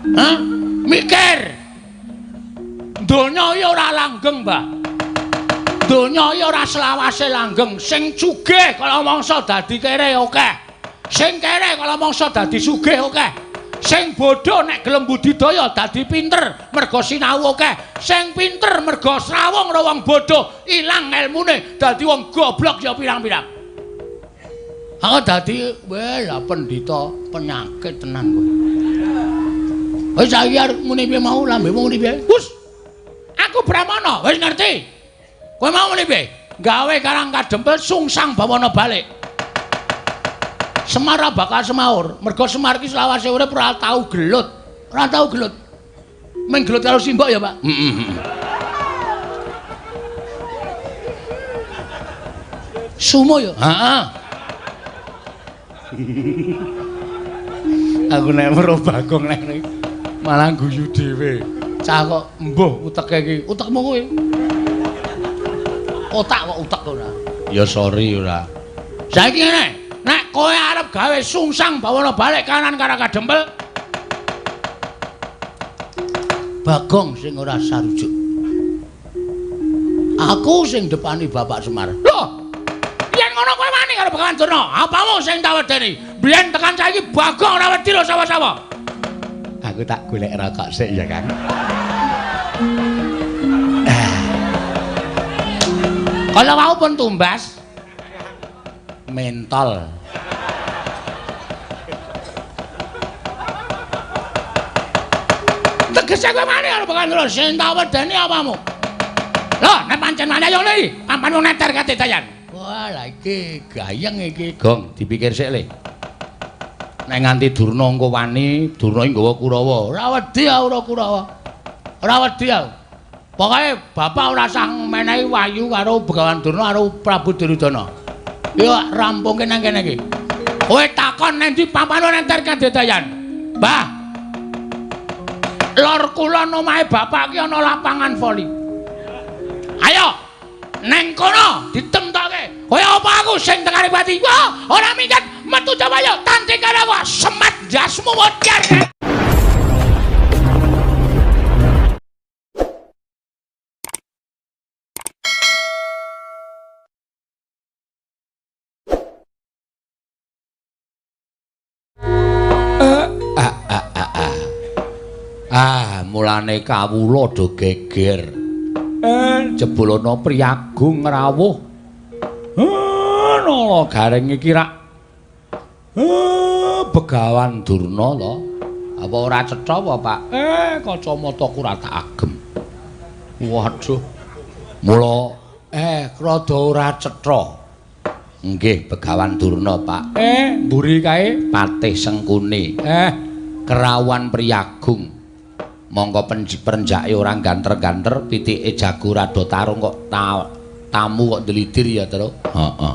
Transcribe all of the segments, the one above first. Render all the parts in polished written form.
Hah? Mikir. Donya ya ora langgeng, Mbah. Donya ya ora selawase langgeng. Sing sugih kala mangsa dadi kere akeh. Sing kere kala mangsa dadi sugih akeh. Sing bodho nek gelem budidaya dadi pinter merga sinau akeh. Sing pinter merga srawung karo wong bodho ilang elmune dadi wong goblok ya pirang-pirang. Aku dadi lah pendhita penyakit tenan kowe. Wis saiki arep muni piye mau lambemu muni piye? Wus. Aku Brahmana, wis ngerti. Kowe mau muni piye? Gawe Karang Kadempel sungsang bawana balik. Semar bakal semaur, mergo Semar ki selawase urip ora tau gelut. Ora tau gelut. Meng gelut karo simbok ya, Pak? Sumo ya? Heeh. Aku nek weruh Bagong nek malah guyu dhewe. Cah kok mbuh uteke iki. Utekmu kowe. Otak kok utek ora. Ya sorry ora. Saiki ngene. Nek kowe arep gawe sungsang bawana balik kanan Karang Kadempel. Bagong sing ora sarujuk. Aku sing depani Bapak Semar. Loh. Yen ngono kowe wani karo Bengawan Durna. Apamu sing tak wedeni? Biyen tekan saiki Bagong ora wedi lho sapa-sapa. Aku tak golek rokok sik ya, Kang. Kalau mau pun tumbas mentol. Tegese kowe mani karo Bengawan Durna sing tak wedeni apamu? Lho, nek pancen mani ayo ngene, papan wong neter kadedayan. Wah, lah iki gayeng iki, Gong, dipikir sik le. Nek nganti Durna engko wani, Durna iki nggawa Kurawa. Ora wedi ora Kurawa. Ora wedi aku. Pokoke bapak ora usah menehi wayu karo Bengawan Durna karo Prabu Duryudana. Yo rampungke nang kene iki. Kowe takon nang ndi papan enter kadedayan. Mbah. Lor kula omahe bapak ki ana lapangan voli. Ayo. Neng kono ditemtoke. Kaya apa aku sing tekani pati. Wah, ora minggat metu Jawaya tanti karo aku semat jasmu modar. Mulane kawula do geger. Jebulana Priyagung rawuh. Nala garing iki rak. Begawan Durna to. Apa ora cetha apa, Pak? Kacamataku ora tak agem. Waduh. Mula rada ora cetha. Nggih, Begawan Durna, Pak. Mburi kae Patih Sengkuni. Kerawan Priyagung. Monggo perenjake ora ganter-ganter, pitike jago rada tarung kok tamu kok delidir ya, Tru. Heeh.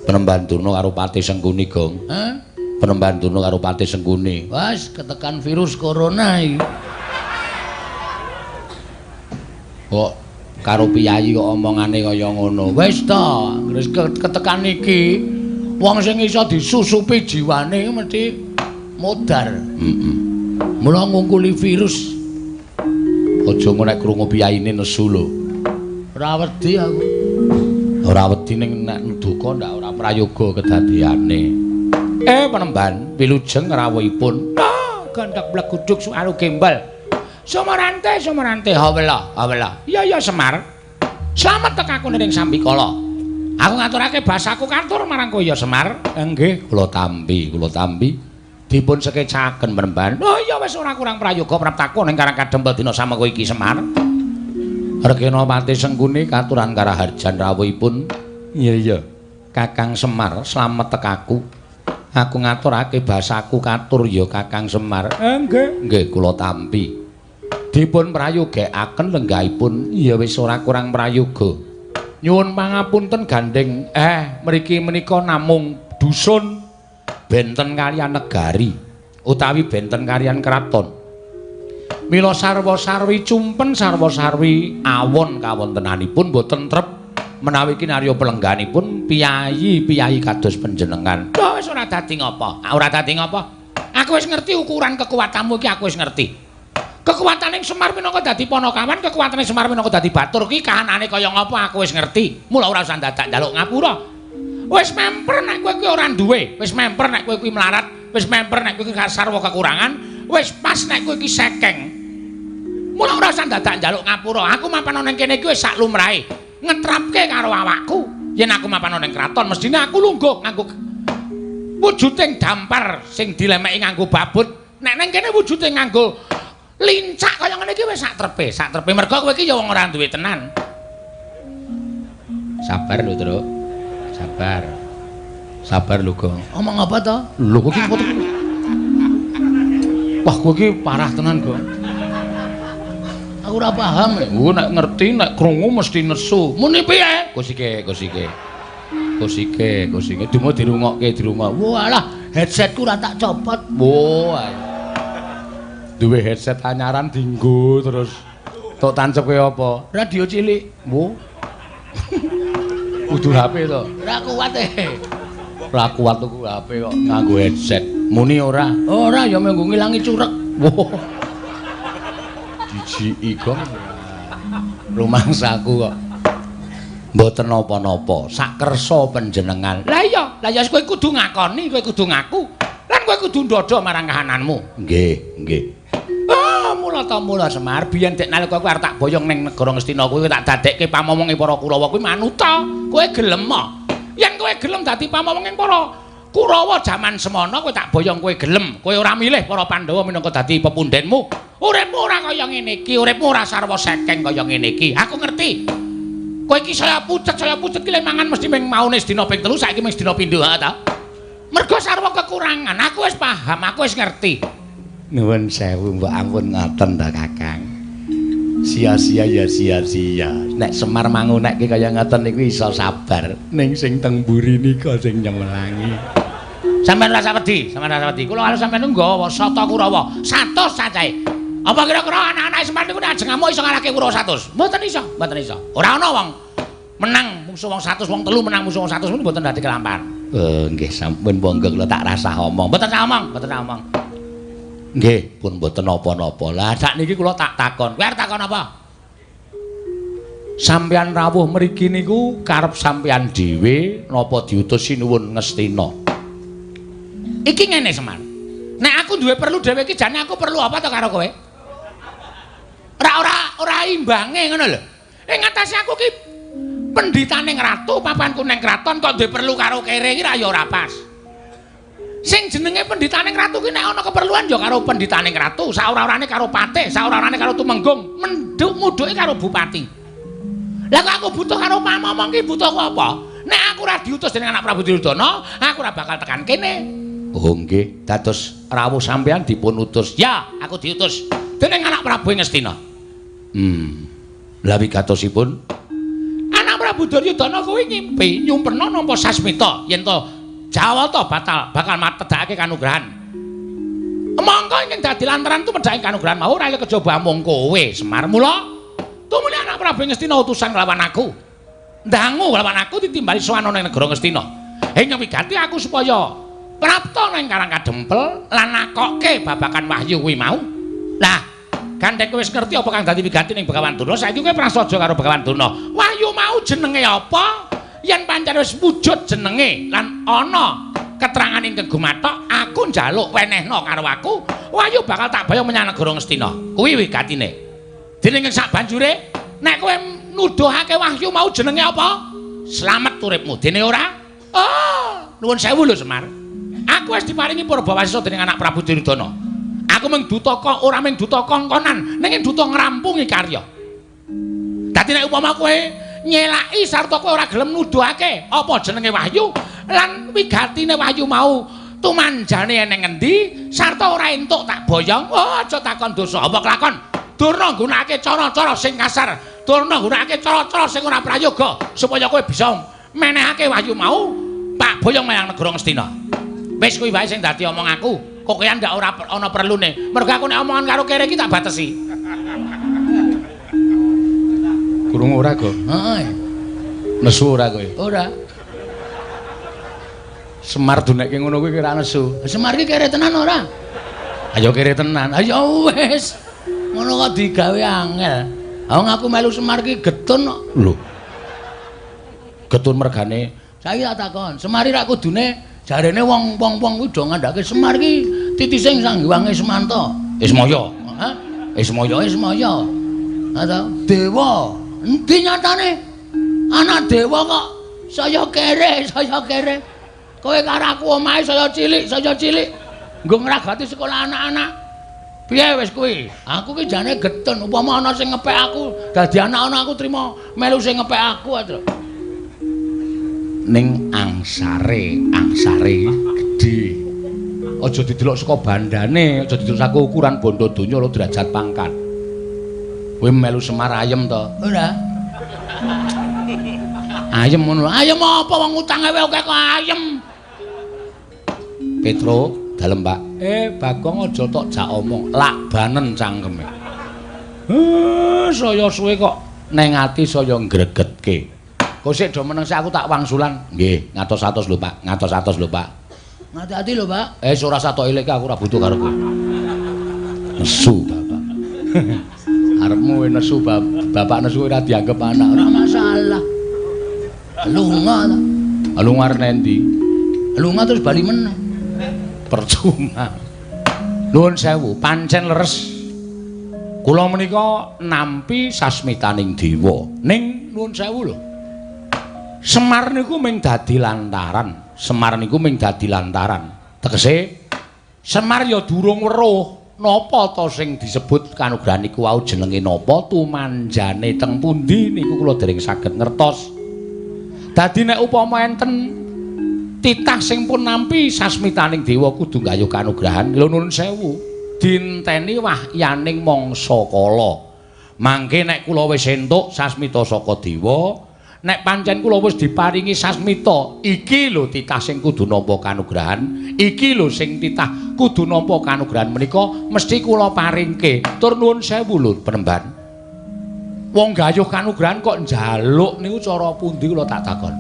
Penemban Durna karo Patih Sengkuni, Gong. Penemban Durna karo Patih Sengkuni. Wes ketekan virus corona iki. Kok karo piyayi kok omongane kaya ngono. Wis ta, wis ketekan iki wong sing iso disusupi jiwane mesti modar. Mula ngungkuli virus. Aja nek krungu piyayine nesu lho. Ora wedi aku. Ora wedi ning nek duka ndak ora prayoga kedadiane. Penemban wilujeng rawuhipun. Gandak bleguduk suaru gembal. Sumarante, hawela. Iya Semar. Slamet tekaku ning Sambikala. Aku ngaturake basaku katur marang kowe ya Semar. Nggih, kula tampi. Dipun sekecaken Penemban. Oh iya wis ora kurang prayoga praptaku ning Karang Kadempel dina samengko iki Semar. Regena Patih Sengkuni katuran karaharjan rawuhipun. Iya. Kakang Semar, slamet tekaku. Aku ngaturake basaku katur ya Kakang Semar. Nggih, kula tampi. Dipun prayogekaken lenggahipun ya wis ora kurang prayoga. Nyuwun pangapunten gandeng. Mriki menika namung dusun benten kaliyan negari utawi benten kaliyan kraton. Mila sarwa-sarwi cumpen sarwa-sarwi awon kawontenanipun boten trep menawi kinarya pelengganipun piyayi kados panjenengan. Wis ora dadi ngopo? Ora dadi ngopo? Aku wis ngerti ukuran kekuatanmu iki, aku wis ngerti. Kekuatane Semar minangka dadi Panakawan, kekuatane Semar minangka dadi Batur ki kahanane kaya ngapa aku wis ngerti. Mula ora usah dadak njaluk ngapura. Wis memper nek kowe kuwi ora duwe, wis memper nek kowe kuwi melarat, wis memper nek kowe kuwi sarwa kekurangan, wis pas nek kowe iki sekeng. Mula ora usah dadak njaluk ngapura. Aku mapan ning kene iki wis sak lumrahe. Ngetrapke karo awakku. Yen aku mapan ning kraton mestine aku lungguh nganggo wujuding dampar sing dilemeki nganggo babut. Nek ning kene wujude nganggo lincak kaya ngene iki wis sak trepe. Mergo kowe iki ya wong ora duwe tenan. Sabar lho, Truk. Sabar. Sabar lho, Gong. Omong apa to? Lho kok iki foto. Wah, kowe iki parah tenan, Gong. Aku ora paham. Nek ngerti nek krungu mesti nesu. Muni piye? Kusike. Dumo dirungokke. Walah, headsetku ora tak copot. Wah. Duwe headset anyaran dienggo terus tok tancepke apa? Radio cilik. Wo. Kudu HP to. Ora kuat Ora kuat tuku HP kok nganggo headset. Muni ora? Ora ya mengko ngilangi curek. Wo. Dijiki Gong. Rumangsaku kok. Mboten napa-napa, sak kersa panjenengan. Lah iya kowe kudu ngakoni, kowe kudu ngaku. Lan kowe kudu ndodho marang kahananmu. Nggih. Mula Semar, biyen dek nalika kowe arep tak boyong ning negara Ngastina kuwi tak dadekke pamomonge para Kurawa kuwi manuta. Kowe gelem mo. Yen kowe gelem dadi pamomonging para Kurawa jaman semana kowe tak boyong kowe gelem. Kowe ora milih para Pandhawa minangka dadi pepundhenmu. Uripmu ora kaya ngene iki, uripmu ora sarwa sekeng kaya ngene iki. Aku ngerti. Kowe iki saya pucet ki mangan mesti ming maune sedina ping 3 saiki ming sedina pindho ta. Mergo sarwa kekurangan, aku wis paham, aku wis ngerti. Nuwun sewu, mbok ampun ngoten ta Kakang. Sia-sia ya sia-sia. Nek Semar mangunekke kaya ngoten niku iso sabar. Ning sing teng mburi nika sing nyemelangi. Sampeyan rasa wedi. Kula karo sampeyan nggawa soto Kurawa 100 cacahe. Apa kira-kira anak-anak Semar niku nek ajeng amuk iso ngalahke Kurawa 100? Mboten iso. Ora ana wong menang musuh wong 100, wong 3 menang musuh wong 100 niku mboten dadi kelampahan. Nggih sampun monggo kula tak rasah omong. Mboten sak omong. Nggih, pun mboten napa-napa. Lah sakniki kula tak takon. Kowe arep takon apa? Sampeyan rawuh mriki niku karep sampeyan dhewe napa diutus sinuwun Ngastina? Iki ngene Semar. Nek aku duwe perlu dhewe iki jane aku perlu apa to karo kowe? Ora imbange ngono lho. Ing ngatasé aku ki pendhitaning ratu, papanku ning kraton kok duwe perlu karo kere iki ra ya ora pas. Sing jenenge pendhitaning ratu ki nek ana keperluan ya karo pendhitaning ratu, saora-orane karo patih, saora-orane karo tumenggung, mudhuke karo bupati. Lah kok aku butuh karo pamomong ki butuh apa? Nek aku ora diutus dening anak Prabu Duryudana, aku ora bakal tekan kene. Oh nggih, dados rawuh sampeyan dipun utus. Ya, aku diutus dening anak Prabu Ngastina. Lah wigatosipun anak Prabu Duryudana kuwi ngimpi nyumpena nampa sasmita yen to Jawata bakal matedhake kanugrahan. Monggo ing dadi lantaran tu medhake kanugrahan mau ora kejaba mung kowe Semar. Mula tumuli anak Prabu Ngastina utusan nglawan aku. Ndangu nglawan aku ditimbali sowan ning negara Ngastina. Ing wigati aku supaya prapta ning Karang Kadempel lan nakokke babakan wahyu kuwi mau. Lah, gandeng kowe wis ngerti apa kang dadi wigati ning Begawan Durna, saiki kowe prasaja karo Begawan Durna. Wahyu mau jenenge apa? Yen pancen wis wujud jenenge lan ana keterangan ing kegumathok, aku njaluk wenehna karo aku, wahyu bakal tak bayang menyang negara Ngastina. Kuwi wigatine. Dening sak banjure, nek kowe nuduhake wahyu mau jenenge apa? Slamet uripmu. Dene ora? Oh, nuwun sewu lho Semar. Aku wis diparingi Purbawasisa dening anak Prabu Duryudana. Aku mung duta kok ora mung duta kongkonan, ning duta ngrampungi karya. Dadi nek upama kowe nyelaki sarta kowe ora gelem nuduhake apa jenenge wahyu lan wigatine wahyu mau tumanjane ning endi sarta ora entuk tak boyong, oh aja takon dosa apa kelakon. Durna nggunakake cara-cara sing kasar, Durna nggunakake cara-cara sing ora prayoga supaya kowe bisa menehake wahyu mau tak boyong menyang negara Ngastina. Wis kuwi wae sing dadi omong aku. Kokean ndak ora ana perlune. Mergo aku nek omongan karo kere iki tak batesi. Kurung ora, Go? Heeh. Nesu ora kowe? Ora. Semar dunekke ngono kuwi kira nesu. Semar ki kere tenan ora? Ayo kere tenan. Ayo wis. Ngono kok digawe angel. Wong aku melu Semar ki getun kok. Lho. Getun mergane. Saiki tak takon, Semar ra kudune jarene wong-wong kuwi do ngandhake Semar ki titising sanggiwange Semanto. Ismaya. Hah? Ismaya. Ada dewa. Endi nyatane? Anak dewa kok saya kere. Kowe karo aku omahe saya cilik. Nggo ngragati sekolah anak-anak. Piye wis kuwi? Aku ki jane getun, upama ana sing ngepek aku, dadi anak ana aku trima melu sing ngepek aku aja. Ning angsare gedhe. Aja didelok saka bandane, aja didelok saka ukuran bondo donya lho derajat pangkat. Kowe melu Semar ayem to? Ora. Ayem ngono. Ayem apa wong utange akeh kok ayem. Petro, dalem Pak. Bagong aja tok jak omong, lak banen cangkeme. Saya suwe kok neng ati saya ngregetke. Kok sik do meneng aku tak wangsulan. Nggih, ngatos-atos lho Pak, lho Pak. Ngati-ati lho Pak. Ora satok eleke aku ora butuh karo kowe. Nesu Bapak. Arepmu nesu Bapak nesu ora dianggep anak, ora masalah. Lunga ta. Lunga arep endi? Lunga terus bali meneh. Percuma. Nuwun sewu, pancen leres. Kula menika nampi sasmitaning dewa. Ning nuwun sewu lho. Semar niku mung dadi lantaran. Tegese Semar ya durung weruh napa ta sing disebut kanugrahan niku wau jenenge napa, tumanjane teng pundi niku kula dereng saged ngertos. Dadi nek upama enten titah sing pun nampi sasmitaning dewa kudu nggayuh kanugrahan. Lho nuwun sewu, dinteni wahyaning mangsa kala. Mangke nek kula wis entuk sasmita saka dewa, nek pancen kula wis diparingi sasmita, iki lho titah sing kudu nampa kanugrahan, iki lho sing titah kudu nampa kanugrahan menika mesti kula paringke. Tur nuwun sewu lho Penemban. Wong gayuh kanugrahan kok njaluk niku cara pundi kula tak takon.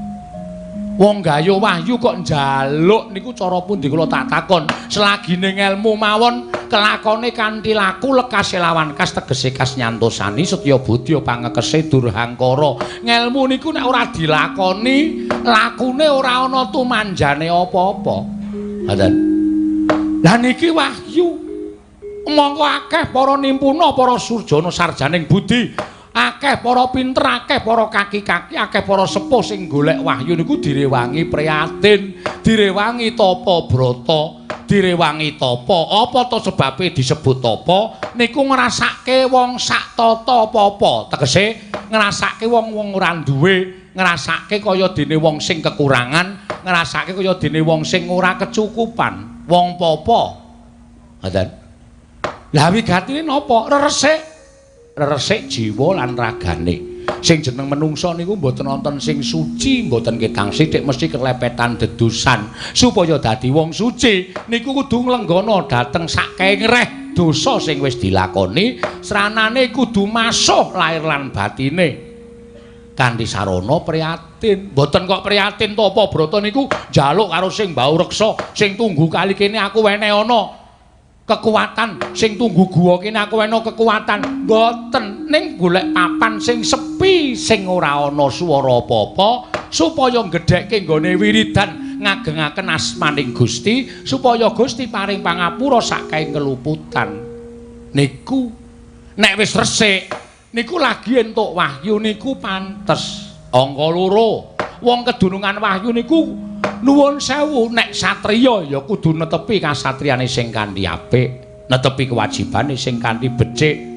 Wong gayuh wahyu kok njaluk niku cara pundi kula tak takon. Selagine ngelmu mawon kelakone kanthi laku lekas lawan kas tegese kas nyantosani setya budya pangekese durhangkara. Ngelmu niku nek ora dilakoni lakune ora ana tumanjane apa-apa. Ngoten. Lah niki wahyu. Monggo akeh para nimpuna, para surjana sarjaning budi, akeh para pinter, akeh para kaki-kaki, akeh para sepuh sing golek wahyu niku direwangi priyatin, direwangi tapa brata, direwangi tapa. Apa to sebabe disebut tapa? Niku ngrasake wong sak tata apa-apa. Tegese ngrasake wong-wong ora duwe, ngrasake kaya dene wong sing kekurangan, ngrasake kaya dene wong sing ora kecukupan, wong apa. Ngoten. Lah wigatine napa? Resik jiwa lan ragane. Sing jeneng menungsa niku mboten wonten sing suci, mboten ketang sithik mesti kelepetan dedosan. Supaya dadi wong suci niku kudu nglenggana dhateng sakehe ngreh dosa sing wis dilakoni, sranane kudu masuh lair lan batine. Kanthi sarana priyatin. Mboten kok priyatin to apa brata niku njaluk karo sing mbau reksa, sing tunggu kali kene aku wene ana kekuatan, sing tunggu guwa kene aku ana kekuatan. Mboten, ning golek papan sing sepi sing ora ana swara apa-apa supaya gedhekke nggone wiridan ngagengaken asmaning Gusti supaya Gusti paring pangapura saking keluputan. Niku nek wis resik niku lagi entuk wahyu niku pantes. Angka 2. Wong kedunungan wahyu niku nuwun sewu, nek satriya ya kudu netepi kasatriyane sing kanthi apik, netepi kewajibane sing kanthi becik.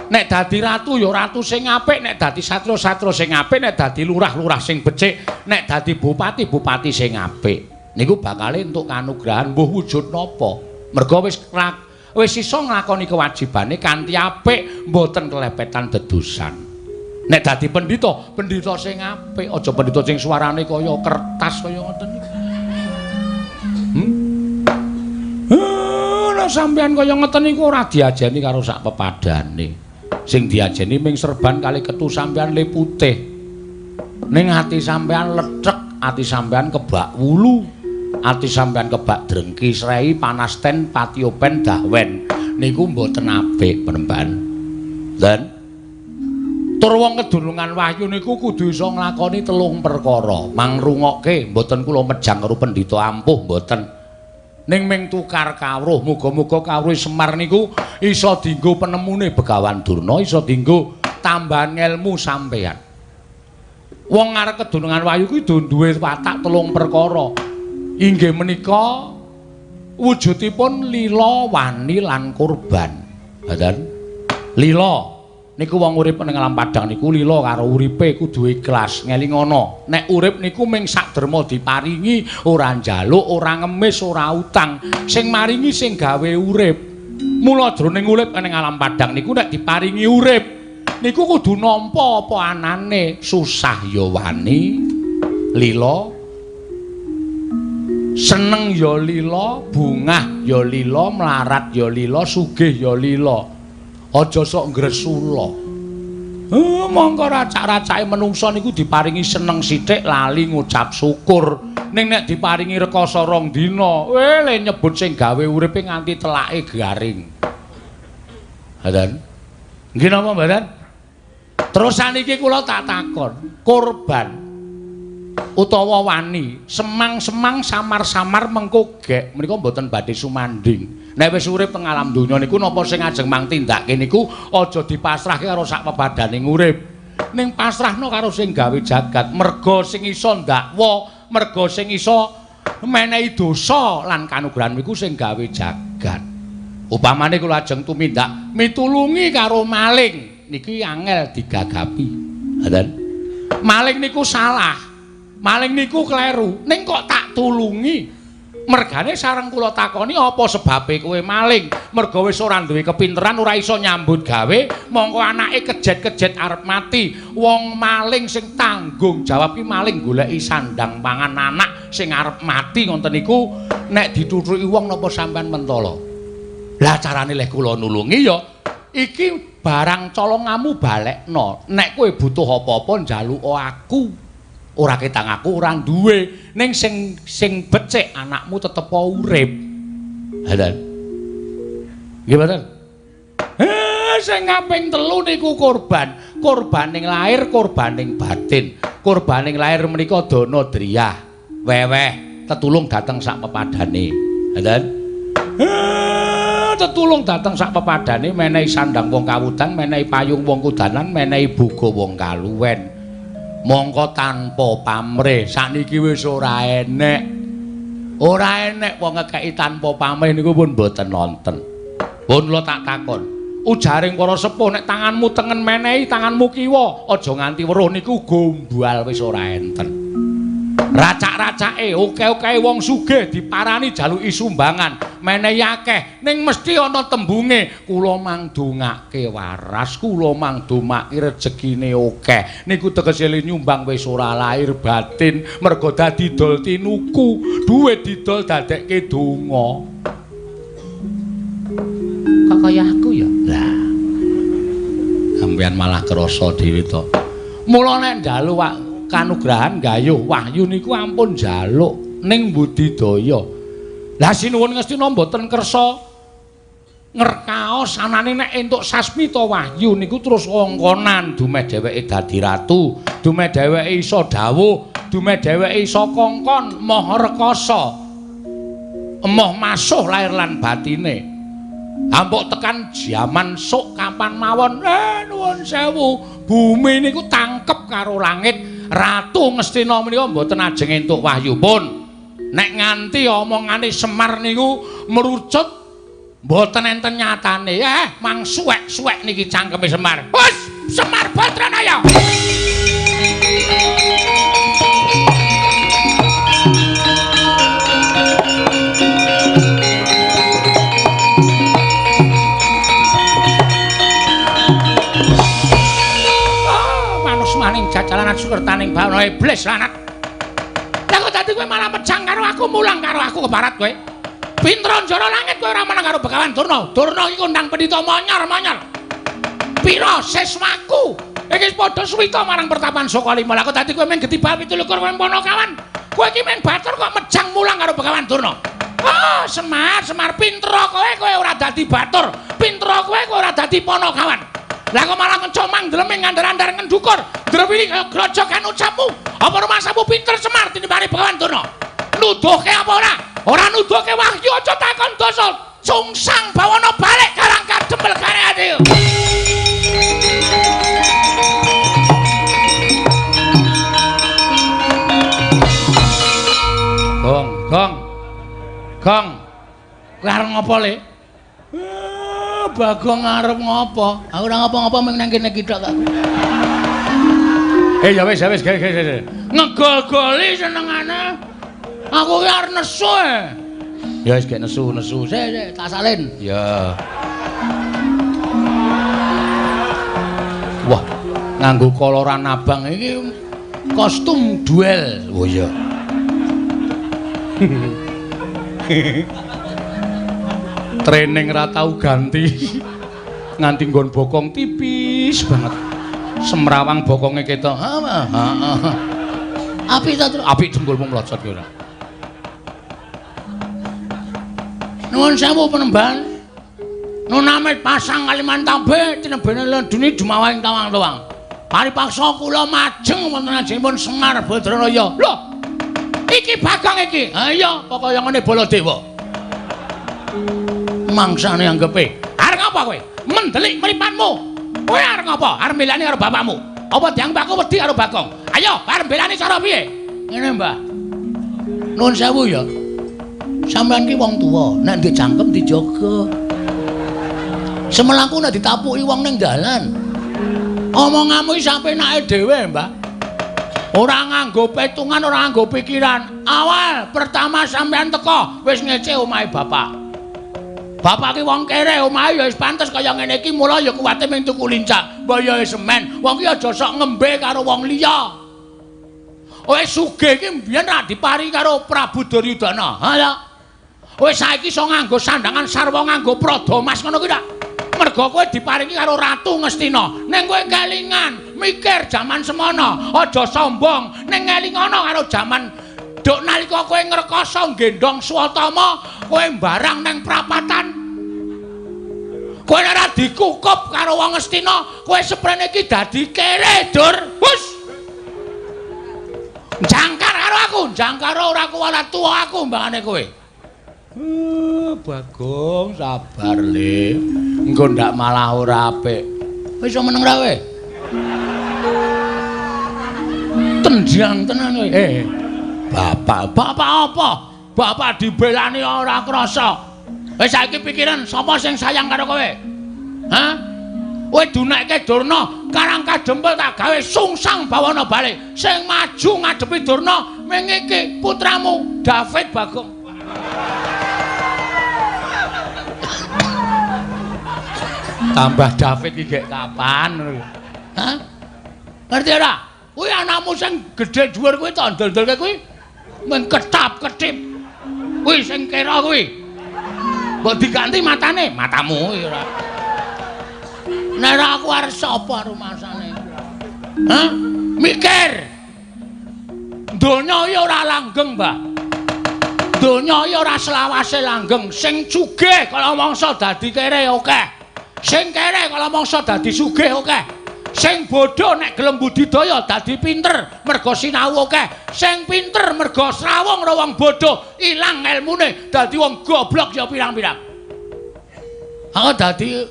Nek dadi ratu ya ratu sing apik, nek dadi satriya sing apik, nek dadi lurah sing becik, nek dadi bupati sing apik. Niku bakal entuk kanugrahan mbuh wujud napa. Merga wis iso nglakoni kewajibane kanthi apik, mboten kelepetan dedosan. Nek dadi pendhita sing apik, aja pendhita sing suarane kaya kertas kaya ngoten niku. Nek sampean kaya ngoten niku ora diajeni karo sak pepadane. Sing diajeni ming serban kali ketu sampean le putih. Ning ati sampean lecek, ati sampean kebak wulu. ati sampean kebak drengki srei panasten patiopen dahwen niku mboten apik penemban. Dan tur wong kedulungan wahyu niku kudu iso nglakoni 3 perkara. Mangrungokke mboten kula mejang karo pendhita ampuh mboten. Ning ming tukar kawruh, muga-muga kawruh Semar niku iso dienggo penemune Begawan Durna, iso dienggo tambahan ilmu sampeyan. Wong arep kedulungan wahyu kuwi duwe watak 3 perkara. Inggih menika wujudipun lila, wani lan kurban. Ngoten. Lila niku wong urip ning alam padang niku lila karo uripe kudu ikhlas ngelingono. Nek urip niku ming sakderma diparingi, ora njaluk, ora ngemis, ora utang. Sing maringi sing gawe urip. Mula jroning urip ning alam padang niku nek diparingi urip niku kudu nampa apa anane, susah ya wani, lila, seneng ya lila, bungah ya lila, melarat ya lila, sugih ya lila. Aja sok ngresula. Mongko racak-racake menungsa niku diparingi seneng sithik lali ngucap syukur. Ning nek diparingi rekoso 2 dina, le nyebut sing gawe uripe nganti telake garing. Mboten? Nggih napa mboten? Terus saniki kula tak takon, kurban utawa wani, semang-semang samar-samar mengko gek menika mboten badhe sumanding. Nek wis urip teng alam donya niku napa sing ajeng mang tindake niku aja dipasrahke karo sak pepadaning urip. Ning pasrahno karo sing gawe jagat, merga sing iso ndakwa, merga sing iso menehi dosa lan kanugrahan niku sing gawe jagat. Upamane kula ajeng tumindak mitulungi karo maling niki angel digagapi. Ngoten. Maling niku salah. Maling niku kleru, ning kok tak tulungi. Mergane sareng kula takoni apa sebabe kowe maling? Merga wis ora duwe kepinteran, ora iso nyambut gawe, mongko anake kejet-kejet arep mati. Wong maling sing tanggung jawab ki maling goleki sandang pangan anak sing arep mati ngoten niku nek ditutuki wong napa sampean mentala. Lah carane leh kula nulungi ya iki barang colongamu balekno. Nek kowe butuh apa-apa njaluk aku. Ora ketang aku ora duwe, ning sing becik anakmu tetep urip. Ngoten. Nggih mboten? Sing kaping 3 niku kurban. Kurbaning lahir, kurbaning batin. Kurbaning lahir menika dana driyah, weweh, tetulung dateng sak pepadane. Ngoten? Tetulung dateng sak pepadane menehi sandang wong kawudan, menehi payung wong kudanan, menehi buga wong kaluwen. Mongko tanpa pamrih sakniki wis ora enek. Ora enek wong ngekeki tanpa pamrih niku pun mboten nonton. Pun kula tak takon. Ujaring para sepuh nek tanganmu tengen menehi, tanganmu kiwa, aja nganti weruh niku gombal wis ora enten. Racak-racake oke-oke wong sugih diparani jaluki sumbangan, menehi akeh ning mesti ana tembunge kula mangdongake waras, kula mangdomake rezekine akeh. Niku tegese nyumbang wis ora lahir batin, mergo dadi dol tinuku, duwe didol dadekke donga. Kok kaya aku ya? Lah. Sampeyan malah krasa dhewe to. Mula nek njaluk kanugrahan gayuh wahyu niku ampun njaluk ning budidaya. Lah sinuwun Ngastina mboten kersa ngerkaos anane nek entuk sasmita wahyu niku terus wongkonan dumeh dheweke dadi ratu, dumeh dheweke iso dawuh, dumeh dheweke iso kongkon moh rekasa. Emoh masuh lair lan batine. Ampuk tekan jaman sok kapan mawon nuwun sewu bumi niku tangkep karo langit. Ratu Ngastina menika mboten ajeng entuk wahyu pun. Nek nganti omongane Semar niku merucut mboten enten nyatane. Mang suwek-suwek niki cangkeme Semar. Wes, Semar Badranaya. Maning jajalanan sukertaning bawah iblis lanat. Lah kok dadi kowe malah mejang karo aku, mulang karo aku ke barat kowe. Pintra njara langit kowe ora menang karo Begawan Durna. Durna iki kondang pendhita monyor-monyor. Pira siswaku iki padha suwita marang pertapan Sokalima. Lah kok dadi kowe men getibal 27 Ponokawan. Kowe iki men batur kok mejang mulang karo Begawan Durna. Ah, Semar pinter kowe ora dadi batur. Pinter kowe ora dadi Panakawan. Lah kok malah kencomang dleming ngandar-andar ngendukur. Drewili kaya grojokan ucapmu. Apa rumasamu pinter Semar tinimbang Begawan Durna? Nuduhke apa ora? Ora nuduhke Wahyu aja takon dosa. Sungsang bawana balik karang kadempel kare ade. Gong. Kowe arep ngopo, Le? Bagong arep ngopo? Aku ora ngopo-ngopo mung nang kene kithok kok. Ya wis, ngegol-goli senengane. Aku ki arep nesu. Ya wis gek nesu. Sik, tak salin. Ya. Wah, nganggo koloran abang iki kostum duel. Oh iya. Training ra tau ganti. Nganti nggon bokong tipis banget. Semrawang bokonge ketok. Apik ta, Tru? Apik jempolmu mlocot ki ora. Nuwun sewu Penemban. Nunamit pasang Kalimantan B tinebene leduni dumawahing tawang-tawang. Paripaksa kula majeng wonten ajengipun Semar Badranaya. Lho, iki Bagong iki. Ha iya, pokoke ngene Baladewa. Mangsane anggepe. Arep ngapa kowe? Mendelik mripatmu. Kowe arep ngapa? Arep mbelani karo bapakmu. Apa diangbaku wedi karo Bagong? Ayo, arep mbelani cara piye? Ngene, Mbah. Nuwun sewu ya. Sampeyan ki wong tuwa, nek ndek cangkem dijaga. Semelaku nek ditapuki wong ning dalan. Omonganmu iki sapenake dhewe, Mbah. Ora nganggo petungan, ora nganggo pikiran. Awal pertama sampeyan teko wis ngece omahe bapak. Bapak ki wong kere, omahe ya wis pantes kaya ngene iki, mula ya kuwate ming tuku lincah, mbayahe semen. Wong ki aja sok ngembe karo wong liya. Wis sugih ki mbiyen ra dipari karo Prabu Duryudana. Ha ya. Wis saiki iso nganggo sandangan sarwa nganggo pradamas ngono kuwi ta. Merga kowe diparingi karo Ratu Ngastina. Ning kowe kelingan mikir jaman semono, aja sombong. Ning ngelingono karo jaman duk nalika kowe ngrekoso nggendong Swatama, kowe mbarang nang prapatan. Kowe ora dikukup karo wong Ngastina, kowe seprene iki dadi kere, Dur. Wus. Jangkar karo aku, jangkar ora kuwala tuwa aku mbangane kowe. Bagong sabar, Le. Engko ndak malah ora apik. Wis iso meneng ra kowe? Tendian tenan kowe. Bapak apa? Bapak dibelani ora krasa. Wis saiki pikiran sapa sing sayang karo kowe? Hah? Kowe dunekke Durna, karang kadempel tak gawe sungsang bawana balik. Sing maju ngadepi Durna ming iki putramu David Bagong. Tambah David iki gek kapan? Hah? Ngerti ora? Kuwi anakmu sing gedhe dhuwur kuwi to ndel-ndelke kuwi men ketap-ketip. Kuwi sing kira kuwi. Mbok diganti matane, matamu ora. Nek aku arep sapa rumasane? Hah? Mikir. Donya ya ora langgeng, Mbah. Donya ya ora selawase langgeng. Sing sugih kala mangsa dadi kere akeh. Sing kere kala mangsa dadi sugih akeh. Sing bodho nek gelem budidaya dadi pinter merga sinau akeh. Sing pinter merga srawung karo wong bodho ilang elmune dadi wong goblok ya pirang-pirang. Aku dadi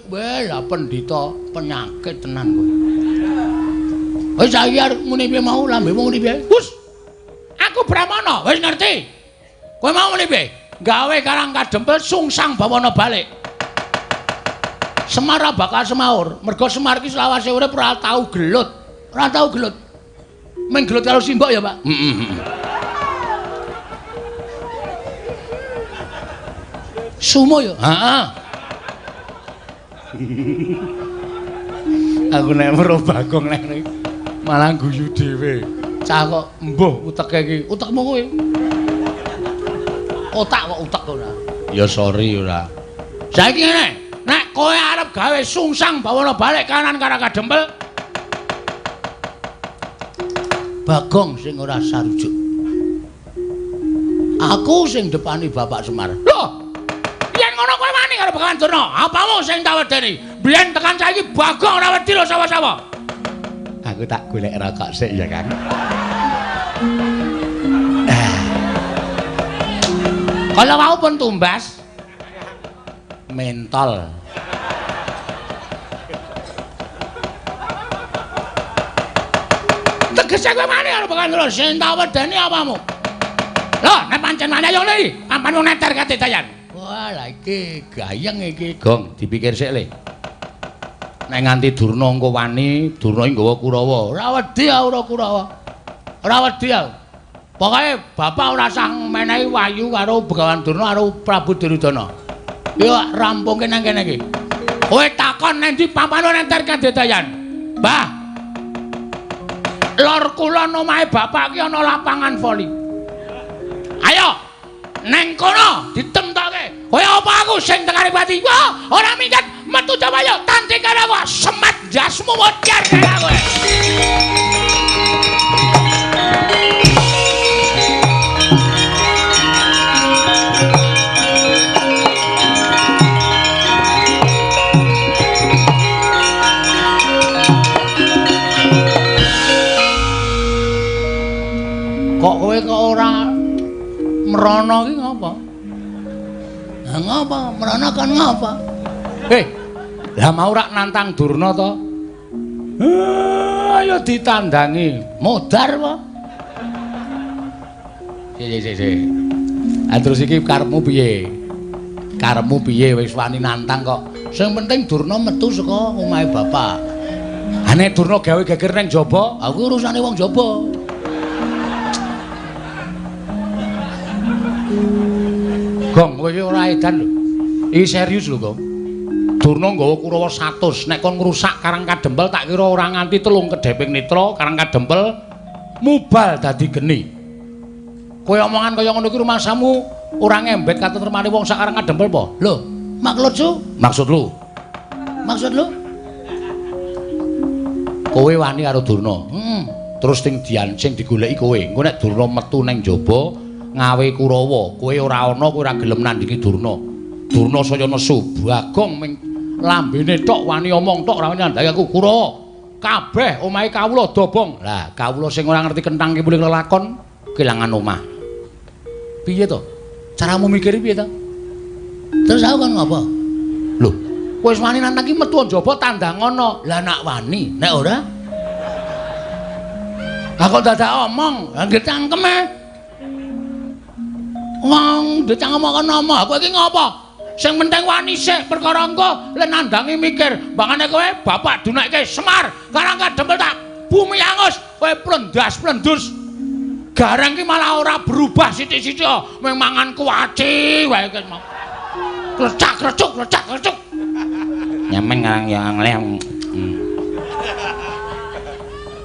lah pendhita penyakit tenan kowe. Wis saiki arep muni piye mau lambemu muni piye? Wus. Aku Brahmana, wis ngerti. Kowe mau muni piye? Gawe karang kadempel sungsang bawana balik. Semar bakal semaur, mergo Semar ki selawase urip ora tau gelut. Ora tau gelut. Ming gelut karo simbok ya, Pak? Sumo ya? Heeh. Aku nek weruh Bagong nek malah guyu dhewe. Cah kok mbuh uteke iki. Utekmu kowe. Otak kok utek ora. Ya sorry ora. Saiki ngene. Nek kowe arep gawe sungsang bawana balik kanan karang kadempel. Bagong sing ora sarujuk. Aku sing depani Bapak Semar. Lho. Yen ngono kowe wani karo Begawan Durna. Apamu sing tak wedeni? Biyen tekan saiki Bagong ora wedi lho sapa-sapa. Aku tak golek rokok sik ya, Kang. Kalau mau pun tumbas mentol. Tegese kowe mani karo Begawan Durna sing tak wedeni apamu? Lho, nek pancen mani ayo iki, pampanmu neter kate dayan. Wah, lah iki gayeng iki, Gong, dipikir sik le. Nek nganti Durna engko wani, Durna nggawa Kurawa. Ora wedi ora Kurawa. Ora wedi aku. Pokoke bapak ora sang menehi wayu karo Begawan Durna karo Prabu Duryudana. Yo rampungke nang kene iki. Kowe takon nang ndi pampanu nenter Kadedayan. Mbah. Lor kulon omahe bapak ki ana lapangan voli. Ayo neng kono ditemtoke. Kaya apa aku sing tekani pati? Wah, ora minggat metu coba yo tanti karo semat jasmu mocar karo kowe. Kok kowe kok ora merana ki ngapa? Lah ngapa? Merana kan ngapa? Lah mau rak nantang Durna to? Ayo ditandangi. Modar apa? Sik. Terus iki karepmu piye? Karepmu piye wis wani nantang kok? Sing penting Durna metu saka omahe bapak. Ane Durna gawe geger ning jaba, aku urusane wong jaba. Gong, kowe iki ora edan lho. Iki serius lho, Gong. Durna nggawa Kurawa 100, nek kon ngrusak Karang Kadempel tak kira ora nganti 3 kedheping netra, Karang Kadempel mubal dadi geni. Kowe omongan kaya ngono iki rumasamu ora ngembet katentremane wong sak Karang Kadempel apa? Lho, maksud lu? Maksud lu? Kowe wani karo Durna. Terus sing digoleki kowe. Engko nek Durna metu ning jaba ngawe Kurawa, kowe ora ana, kowe ora gelem nandingi Durna. Durna saya nesu, Bagong ming lambene tok wani omong tok ora wani nandhangi aku. Kurawa, kabeh omahe kawula dobong. Lah, kawula sing ora ngerti kentang ki mulih lelakon kelangan omah. Piye to? Caramu mikir piye to? Terus aku kan ngapa? Lho, kowe wis wani nantang ki metu njaba tandang ana. Lah nak wani, nek ora? Aku dadak omong, nggih cangkeme. Wong decang ngomong-ngomong, kowe iki ngopo? Sing penting wani sik perkara engko len nandangi mikir. Bangane kowe bapak dunekke Semar, Karang Kadempel tak bumi angus, kowe plendas-plendus. Gareng ki malah ora berubah sithik-sithik, mung mangan kuwaci wae ki. Krecak-krecuk. Nyemeng karang yang lem.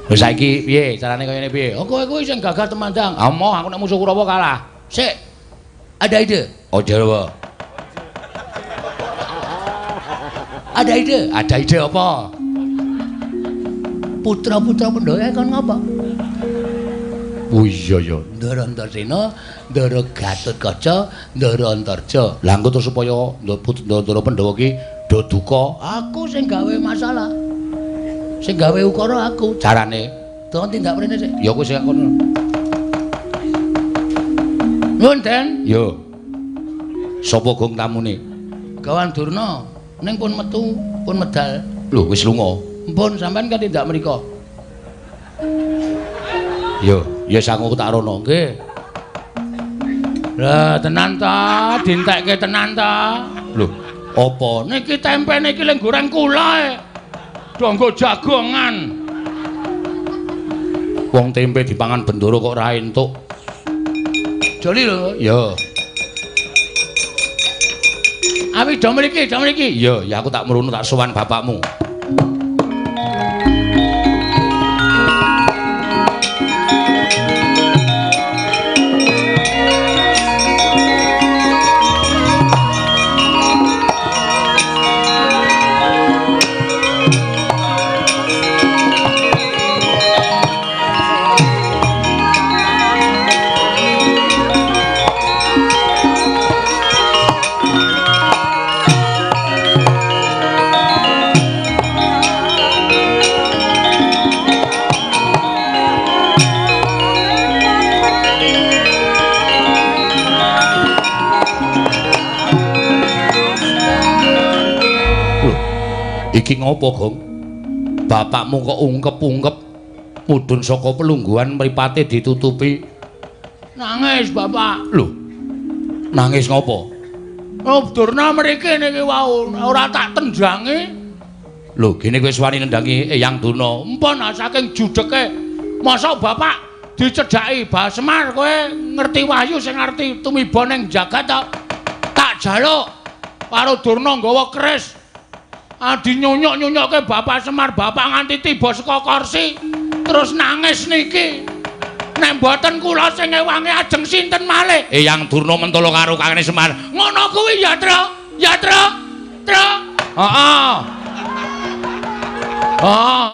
Lho saiki piye carane kaya ngene piye? Oh kowe kuwi sing gagal temandang. Amoh aku nek musuh Kurawa kalah. Sik. Ada ide? Aja apa? Ada ide? Ada ide apa? Putra-putra Pandhawa kon ngapa? Oh iya. Ndara Antarsena, Ndara Gatotkaca, Ndara Antarja. Lah engko terus supaya Ndara Pandhawa ki do duka, aku sing gawe masalah. Sing gawe ukara aku. Carane, to tindak mrene sik. Ya kowe sing kono. Nuwun, Den. Yo. Sapa Gong tamune? Begawan Durna. Ning pun metu, pun medal. Lho, wis lunga. Mpun sampean kan tindak mriku. Yo, ya sangu tak rono, nggih. Lah tenan ta, dintekke tenan ta. Lho, apa? Niki tempe niki leng goreng kula. Donggo jagongan. Wong tempe dipangan Bendoro kok ora entuk. Joli lho. Ya. Awi do mriki. Ya aku tak mrono tak sowan bapakmu. Iki ngopo, Gong? Bapakmu kok ungkep-ungkep mudhun saka pelungguhan mripate ditutupi. Nangis, Bapak. Lho. Nangis ngopo? Oh, Durna mriki niki wau ora tak tendhangi. Lho, gene kowe wani nendangi Eyang Durna. Empun saking judeke. Masa Bapak dicedhaki Basemar kowe ngerti wahyu sing ngerti tumiba ning jagat ta? Tak jaluk karo Durna nggawa keris. Dinyunyuk-nyunyukke Bapak Semar, Bapak nganti tiba saka kursi terus nangis niki. Nek mboten kula sing ewange ajeng sinten malih? Eyang Durna mentolo karo Kakang Semar. Ngono kuwi ya, Tru? Ya, Tru? Tru? Heeh. Oh.